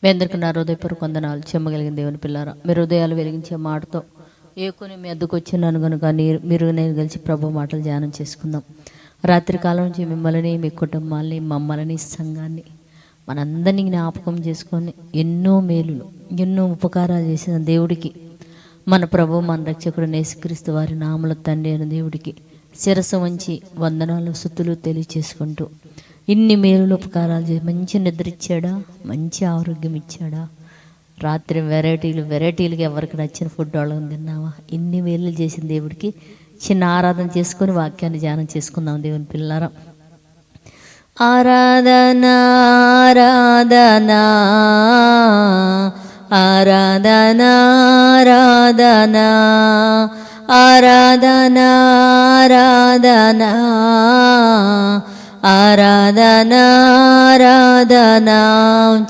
మీ అందరికీ నా హృదయపూర్వక వందనాలు. చెమ్మగలిగిన దేవుని పిల్లారా, మీరు హృదయాలు వెలిగించే మాటతో ఏకొని మీ అద్దకు వచ్చినాను కనుక మీరు నేను కలిసి ప్రభు మాటలు ధ్యానం చేసుకుందాం. రాత్రి కాలం నుంచి మిమ్మల్ని, మీ కుటుంబాలని, మమ్మల్ని, సంఘాన్ని, మనందరినీ జ్ఞాపకం చేసుకొని ఎన్నో మేలులు, ఎన్నో ఉపకారాలు చేసిన దేవుడికి, మన ప్రభు, మన రక్షకుడు యేసుక్రీస్తు వారి నామములో తండ్రి అయిన దేవుడికి శిరస్సు వంచి వందనాలు, స్తుతులు తెలియచేసుకుంటూ, ఇన్ని మేలులు ఉపకారాలు చేసి మంచి నిద్ర ఇచ్చాడా, మంచి ఆరోగ్యం ఇచ్చాడా, రాత్రి వెరైటీలుగా ఎవరికి నచ్చిన ఫుడ్ వాళ్ళని తిన్నావా, ఇన్ని మేలులు చేసిన దేవుడికి చిన్న ఆరాధన చేసుకొని వాక్యాన్ని ధ్యానం చేసుకుందాం. దేవుని పిల్లారా, ఆరాధన ఆరాధన ఆరాధన ఆరాధన ఆరాధన ఆరాధన ఆరాధన.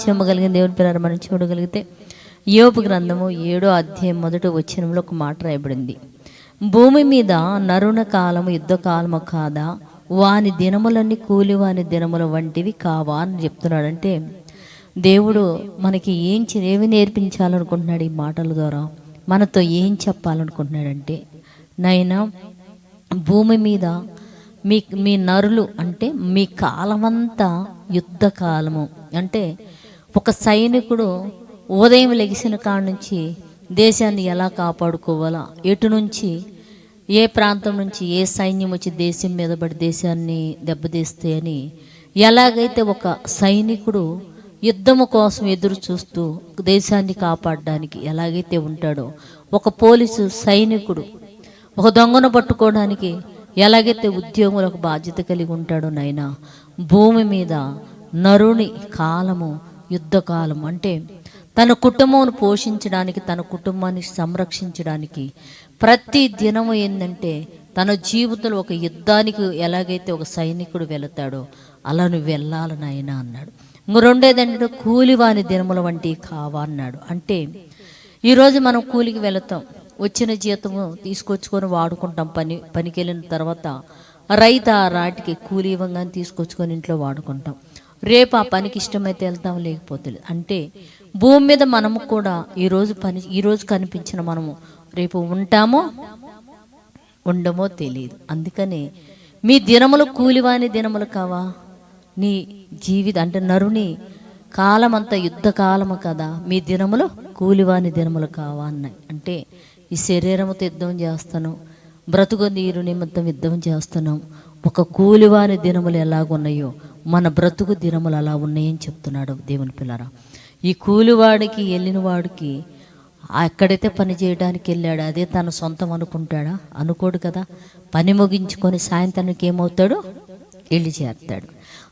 చెమ్మగలిగిన దేవుని పిల్లలు మనం చూడగలిగితే యోబు గ్రంథము 7వ అధ్యాయం 1వ వచనంలో ఒక మాట రాయబడింది. భూమి మీద నరుణ కాలము యుద్ధ కాలము కాదా, వాని దినములన్నీ కూలి వాని దినముల వంటివి కావా అని చెప్తున్నాడు. అంటే దేవుడు మనకి ఏమి నేర్పించాలనుకుంటున్నాడు ఈ మాటల ద్వారా, మనతో ఏం చెప్పాలనుకుంటున్నాడంటే, నైనా భూమి మీద మీ నరులు అంటే మీ కాలమంతా యుద్ధ కాలము. అంటే ఒక సైనికుడు ఉదయం లెగిసిన కాడ నుంచి దేశాన్ని ఎలా కాపాడుకోవాలా, ఎటు నుంచి ఏ ప్రాంతం నుంచి ఏ సైన్యం వచ్చి దేశం మీద పడి దేశాన్ని దెబ్బతీస్తే అని ఎలాగైతే ఒక సైనికుడు యుద్ధము కోసం ఎదురు చూస్తూ దేశాన్ని కాపాడడానికి ఎలాగైతే ఉంటాడో, ఒక పోలీసు సైనికుడు ఒక దొంగను పట్టుకోవడానికి ఎలాగైతే ఉద్యోగులకు బాధ్యత కలిగి ఉంటాడో, నైనా భూమి మీద నరుని కాలము యుద్ధకాలం. అంటే తన కుటుంబమును పోషించడానికి, తన కుటుంబాన్ని సంరక్షించడానికి ప్రతి దినము ఏంటంటే తన జీవితంలో ఒక యుద్ధానికి ఎలాగైతే ఒక సైనికుడు వెళతాడో అలా నువ్వు వెళ్ళాలి నాయనా అన్నాడు. ఇంక రెండేదంటే కూలివాని దినముల వంటి కావా అన్నాడు. అంటే ఈరోజు మనం కూలికి వెళతాం, వచ్చిన జీతము తీసుకొచ్చుకొని వాడుకుంటాం. పనికి వెళ్ళిన తర్వాత రైతు ఆ రాటికి కూలి ఇవ్వగానే తీసుకొచ్చుకొని ఇంట్లో వాడుకుంటాం. రేపు ఆ పనికి ఇష్టమైతే వెళ్తాం, లేకపోతే. అంటే భూమి మీద మనము కూడా ఈరోజు కనిపించిన మనము రేపు ఉంటామో ఉండమో తెలియదు. అందుకని మీ దినములు కూలివాని దినములు కావా, నీ జీవితం అంటే నరుని కాలం అంతా యుద్ధ కాలము కదా, మీ దినములు కూలివాని దినములు కావా అన్నాయి. అంటే ఈ శరీరముతో యుద్ధం చేస్తాను, బ్రతుకు నీరు నిమిత్తం యుద్ధం చేస్తున్నాం. ఒక కూలివాని దినములు ఎలాగున్నాయో మన బ్రతుకు దినములు అలా ఉన్నాయని చెప్తున్నాడు దేవుని పిల్లరా. ఈ కూలివాడికి వెళ్ళిన వాడికి ఎక్కడైతే పని చేయడానికి వెళ్ళాడు అదే తన సొంతం అనుకుంటాడా? అనుకోడు కదా. పని ముగించుకొని సాయంత్రానికి ఏమవుతాడు? వెళ్ళి చేరుతాడు.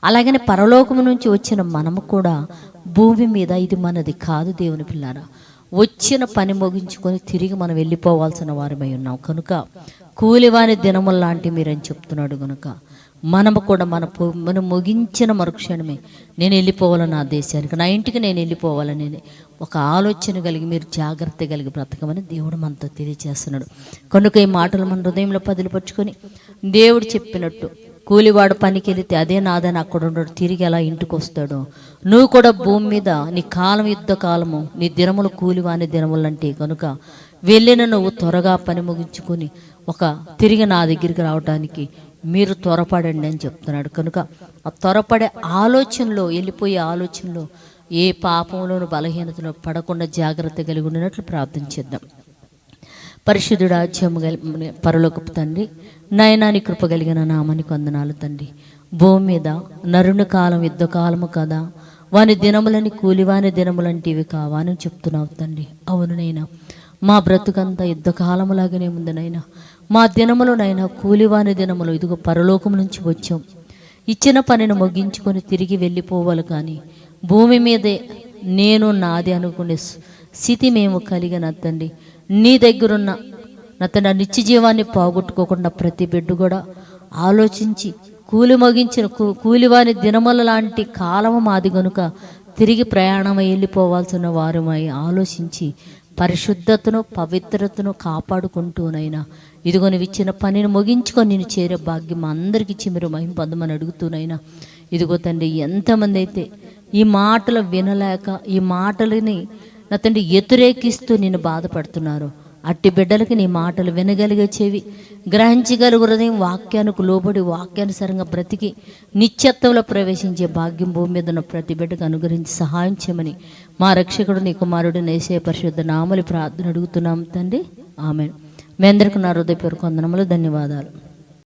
అలాగనే పరలోకము నుంచి వచ్చిన మనము కూడా భూమి మీద ఇది మనది కాదు దేవుని పిల్లారా. వచ్చిన పని ముగించుకొని తిరిగి మనం వెళ్ళిపోవాల్సిన వారమై ఉన్నాం కనుక కూలివాని దినములు లాంటి మీరని చెప్తున్నాడు. కనుక మనము కూడా మనం ముగించిన మరుక్షణమే నేను వెళ్ళిపోవాలని, నా దేశానికి, నా ఇంటికి నేను వెళ్ళిపోవాలని ఒక ఆలోచన కలిగి మీరు జాగ్రత్త కలిగి బ్రతకమని దేవుడు మనతో తెలియజేస్తున్నాడు. కనుక ఈ మాటలు మన హృదయంలో పదిలిపరుచుకొని దేవుడు చెప్పినట్టు కూలివాడు పనికి వెళితే అదే నాదని అక్కడ ఉండడు, తిరిగి ఎలా ఇంటికి వస్తాడో నువ్వు కూడా భూమి మీద నీ కాలం యుద్ధ కాలము, నీ దినములు కూలివాని దినములు అంటే కనుక వెళ్ళిన నువ్వు త్వరగా పని ముగించుకొని తిరిగి నా దగ్గరికి రావడానికి మీరు త్వరపడండి అని చెప్తున్నాడు. కనుక ఆ త్వరపడే ఆలోచనలో, వెళ్ళిపోయే ఆలోచనలో ఏ పాపంలోనూ బలహీనతలో పడకుండా జాగ్రత్త కలిగి ఉన్నట్లు ప్రార్థించేద్దాం. పరిశుద్ధుడా, పరలోకపు తండ్రి, నయనాని కృప కలిగిన నామానికి వందనాలు తండ్రి. భూమి మీద నరుని కాలం యుద్ధ కాలము కదా, వాని దినములని కూలివాని దినములంటివి కావా అని చెప్తున్నావు తండ్రి. అవును నైనా, మా బ్రతుకంతా యుద్ధ కాలములాగానే ఉంది నైనా. మా దినములనైనా కూలివాని దినములు ఇదిగో పరలోకం నుంచి వచ్చాం. ఇచ్చిన పనిని ముగించుకొని తిరిగి వెళ్ళిపోవాలి. కానీ భూమి మీదే నేను నాది అనుకునే స్థితి మేము కలిగిన తండ్రి, నీ దగ్గరున్న నా తండ్రి నిత్య జీవాన్ని పోగొట్టుకోకుండా ప్రతి బిడ్డ కూడా ఆలోచించి కూలివాని దినముల లాంటి కాలము మాది కనుక తిరిగి ప్రయాణమై వెళ్ళిపోవాల్సిన వారమై ఆలోచించి పరిశుద్ధతను పవిత్రతను కాపాడుకుంటూనైనా ఇదిగో నువ్వు ఇచ్చిన పనిని ముగించుకొని నేను చేరే భాగ్యం అందరికి ఇచ్చి మీరు మహిమ పొందమని అడుగుతూనైనా ఇదిగో తండ్రి, ఎంతమంది అయితే ఈ మాటలు వినలేక, ఈ మాటలని నా తండ్రి వ్యతిరేకిస్తూ నిన్ను బాధపడుతున్నారు. అట్టి బిడ్డలకి నీ మాటలు వినగలిగే చెవి, గ్రహించగలుగు హృదయం, వాక్యానికి లోబడి వాక్యానుసారంగా బ్రతికి నిత్యత్వంలో ప్రవేశించే భాగ్యం భూమి మీద ఉన్న ప్రతి బిడ్డకు అనుగ్రహించి సహాయం చేయమని మా రక్షకుడు నీ కుమారుడు యేసయ్య పరిశుద్ధ నామములో ప్రార్థన అడుగుతున్నాం తండ్రి. ఆమేన్. మీ అందరికీ నా హృదయపూర్వక వందనములు, ధన్యవాదాలు.